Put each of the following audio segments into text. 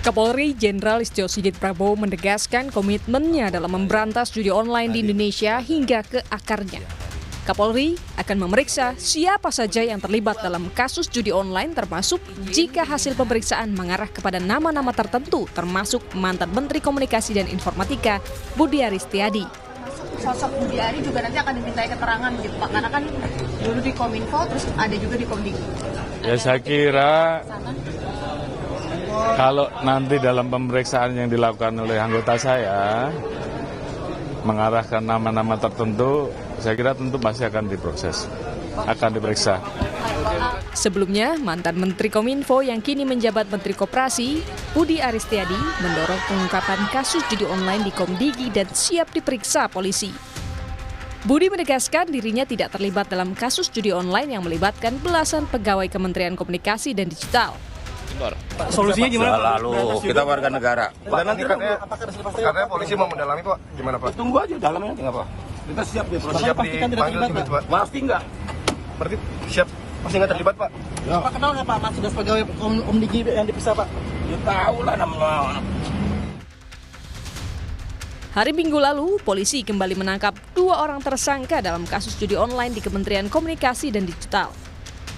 Kapolri Jenderal Listio Sigit Prabowo menegaskan komitmennya dalam memberantas judi online di Indonesia hingga ke akarnya. Kapolri akan memeriksa siapa saja yang terlibat dalam kasus judi online termasuk jika hasil pemeriksaan mengarah kepada nama-nama tertentu termasuk mantan Menteri Komunikasi dan Informatika Budi Aris Setiadi. Sosok Budi Ari juga nanti akan dimintai keterangan gitu Pak, karena kan dulu di Kominfo terus ada juga di Komdigi. Ya saya kira kalau nanti dalam pemeriksaan yang dilakukan oleh anggota saya mengarahkan nama-nama tertentu, saya kira tentu pasti akan diproses, akan diperiksa. Sebelumnya, mantan Menteri Kominfo yang kini menjabat Menteri Koperasi, Budi Aris Setiadi, mendorong pengungkapan kasus judi online di Komdigi dan siap diperiksa polisi. Budi menegaskan dirinya tidak terlibat dalam kasus judi online yang melibatkan belasan pegawai Kementerian Komunikasi dan Digital. Solusinya gimana? Lalu kita warga negara. Pak, nanti katanya polisi mau mendalami Pak, gimana Pak? Tunggu aja dalamnya nggak apa. Kita siap di proses. Siap dipanggil gitu Pak? Pasti nggak. Berarti siap, pasti nggak terlibat Pak? Ya. Pak kenal nggak Pak Mas sudah pegawai Komdigi yang dipisah Pak? Ya tahu lah namanya. Hari Minggu lalu, polisi kembali menangkap 2 orang tersangka dalam kasus judi online di Kementerian Komunikasi dan Digital.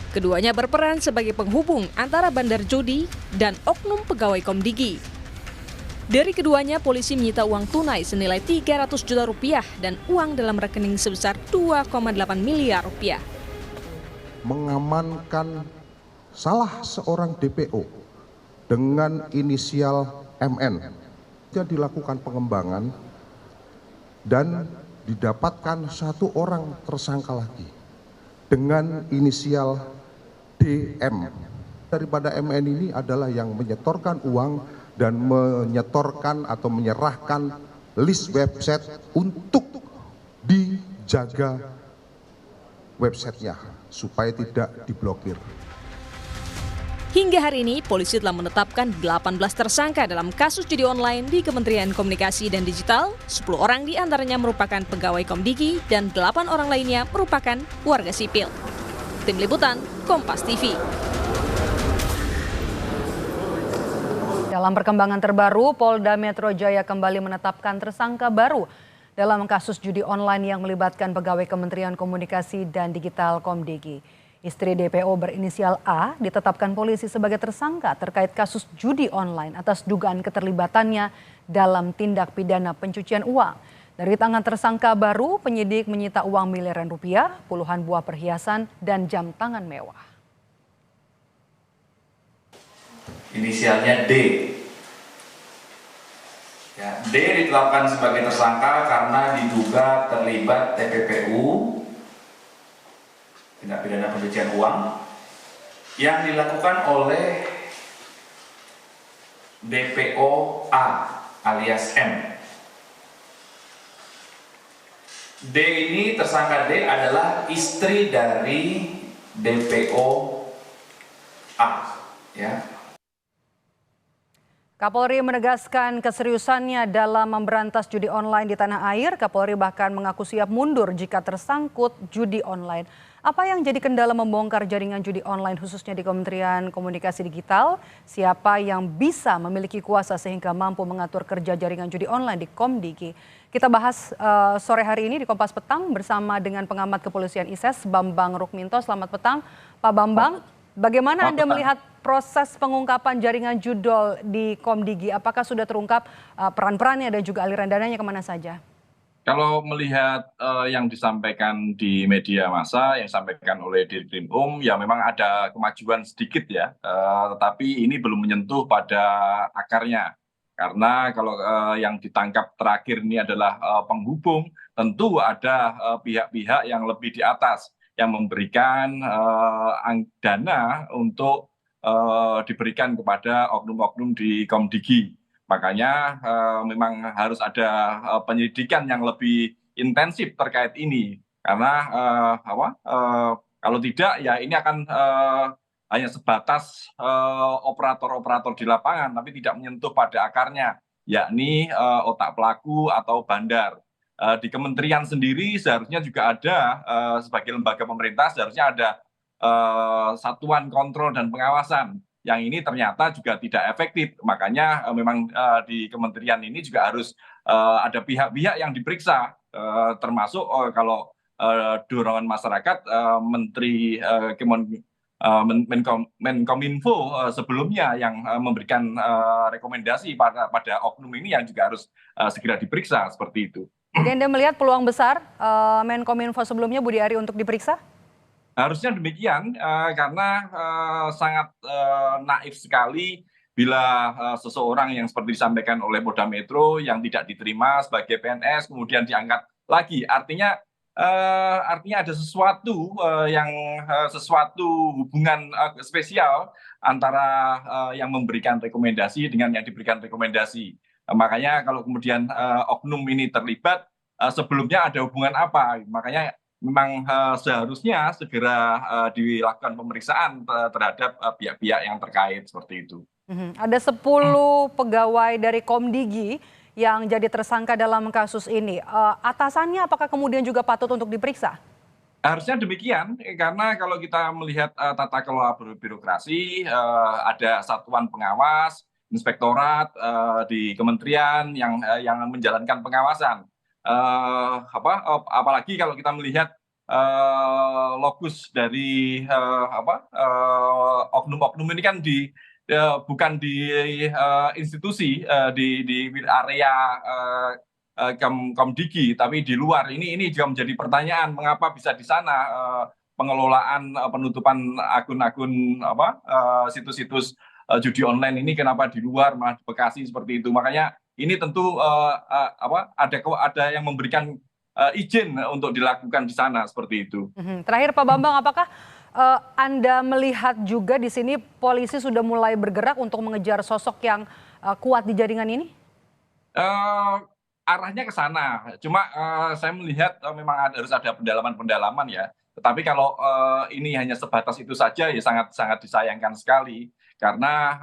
Keduanya berperan sebagai penghubung antara bandar judi dan oknum pegawai Komdigi. Dari keduanya, polisi menyita uang tunai senilai 300 juta rupiah dan uang dalam rekening sebesar 2,8 miliar rupiah. Mengamankan salah seorang DPO dengan inisial MN. Jadi dilakukan pengembangan dan didapatkan 1 orang tersangka lagi dengan inisial DM. Daripada MN ini adalah yang menyetorkan uang dan menyetorkan atau menyerahkan list website untuk dijaga websitenya supaya tidak diblokir. Hingga hari ini, polisi telah menetapkan 18 tersangka dalam kasus judi online di Kementerian Komunikasi dan Digital. 10 orang diantaranya merupakan pegawai Komdigi dan 8 orang lainnya merupakan warga sipil. Tim Liputan, Kompas TV. Dalam perkembangan terbaru, Polda Metro Jaya kembali menetapkan tersangka baru dalam kasus judi online yang melibatkan pegawai Kementerian Komunikasi dan Digital Komdigi. Istri DPO berinisial A ditetapkan polisi sebagai tersangka terkait kasus judi online atas dugaan keterlibatannya dalam tindak pidana pencucian uang. Dari tangan tersangka baru, penyidik menyita uang miliaran rupiah, puluhan buah perhiasan, dan jam tangan mewah. Inisialnya D. Ya, D ditetapkan sebagai tersangka karena diduga terlibat TPPU, tindak pidana pencucian uang, yang dilakukan oleh DPO A alias M. D ini, tersangka D adalah istri dari DPO A, ya. Kapolri menegaskan keseriusannya dalam memberantas judi online di tanah air. Kapolri bahkan mengaku siap mundur jika tersangkut judi online. Apa yang jadi kendala membongkar jaringan judi online khususnya di Kementerian Komunikasi Digital? Siapa yang bisa memiliki kuasa sehingga mampu mengatur kerja jaringan judi online di Komdigi? Kita bahas sore hari ini di Kompas Petang bersama dengan pengamat kepolisian ISES Bambang Rukminto. Selamat petang, Pak Bambang. Bagaimana Anda melihat proses pengungkapan jaringan judol di Komdigi? Apakah sudah terungkap peran-perannya dan juga aliran dananya kemana saja? Kalau melihat yang disampaikan di media massa, yang disampaikan oleh Dirkrim ya memang ada kemajuan sedikit ya, tetapi ini belum menyentuh pada akarnya. Karena kalau yang ditangkap terakhir ini adalah penghubung, tentu ada pihak-pihak yang lebih di atas yang memberikan dana untuk diberikan kepada oknum-oknum di Komdigi. Makanya memang harus ada penyelidikan yang lebih intensif terkait ini. Karena kalau tidak ya ini akan hanya sebatas operator-operator di lapangan, tapi tidak menyentuh pada akarnya, yakni otak pelaku atau bandar. Di kementerian sendiri seharusnya juga ada, sebagai lembaga pemerintah seharusnya ada satuan kontrol dan pengawasan yang ini ternyata juga tidak efektif. Makanya memang di kementerian ini juga harus ada pihak-pihak yang diperiksa, termasuk kalau dorongan masyarakat, Menteri Menkominfo sebelumnya yang memberikan rekomendasi pada oknum ini yang juga harus segera diperiksa seperti itu. Jadi Anda melihat peluang besar Menkominfo sebelumnya Budi Ari untuk diperiksa? Harusnya demikian, karena sangat naif sekali bila seseorang yang seperti disampaikan oleh Polda Metro yang tidak diterima sebagai PNS kemudian diangkat lagi. Artinya ada sesuatu sesuatu hubungan spesial antara yang memberikan rekomendasi dengan yang diberikan rekomendasi. Makanya kalau kemudian oknum ini terlibat, sebelumnya ada hubungan apa? Makanya memang seharusnya segera dilakukan pemeriksaan terhadap pihak-pihak yang terkait seperti itu. Ada 10 pegawai dari Komdigi yang jadi tersangka dalam kasus ini. Atasannya apakah kemudian juga patut untuk diperiksa? Harusnya demikian, karena kalau kita melihat tata kelola birokrasi, ada satuan pengawas, inspektorat di kementerian yang menjalankan pengawasan. Apalagi kalau kita melihat lokus dari oknum-oknum ini kan bukan di institusi di area Komdigi, tapi di luar. Ini juga menjadi pertanyaan mengapa bisa di sana pengelolaan penutupan akun-akun situs-situs judi online ini kenapa di luar malah di Bekasi seperti itu. Makanya ini tentu ada yang memberikan izin untuk dilakukan di sana seperti itu. Terakhir Pak Bambang, apakah Anda melihat juga di sini polisi sudah mulai bergerak untuk mengejar sosok yang kuat di jaringan ini? Arahnya ke sana. Cuma saya melihat memang harus ada pendalaman-pendalaman ya. Tetapi kalau ini hanya sebatas itu saja ya sangat disayangkan sekali. Karena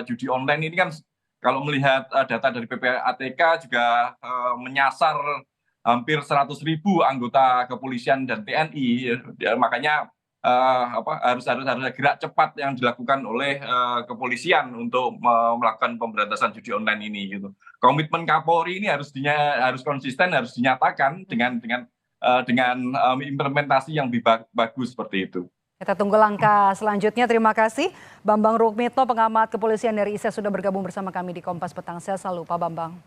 judi online ini kan kalau melihat data dari PPATK juga menyasar hampir 100.000 anggota kepolisian dan TNI. Makanya harus gerak cepat yang dilakukan oleh kepolisian untuk melakukan pemberantasan judi online ini gitu. Komitmen Kapolri ini harus konsisten, harus dinyatakan dengan implementasi yang lebih bagus seperti itu. Kita tunggu langkah selanjutnya. Terima kasih Bambang Rukmito, pengamat kepolisian dari ISES sudah bergabung bersama kami di Kompas Petang. Sehat selalu Pak Bambang.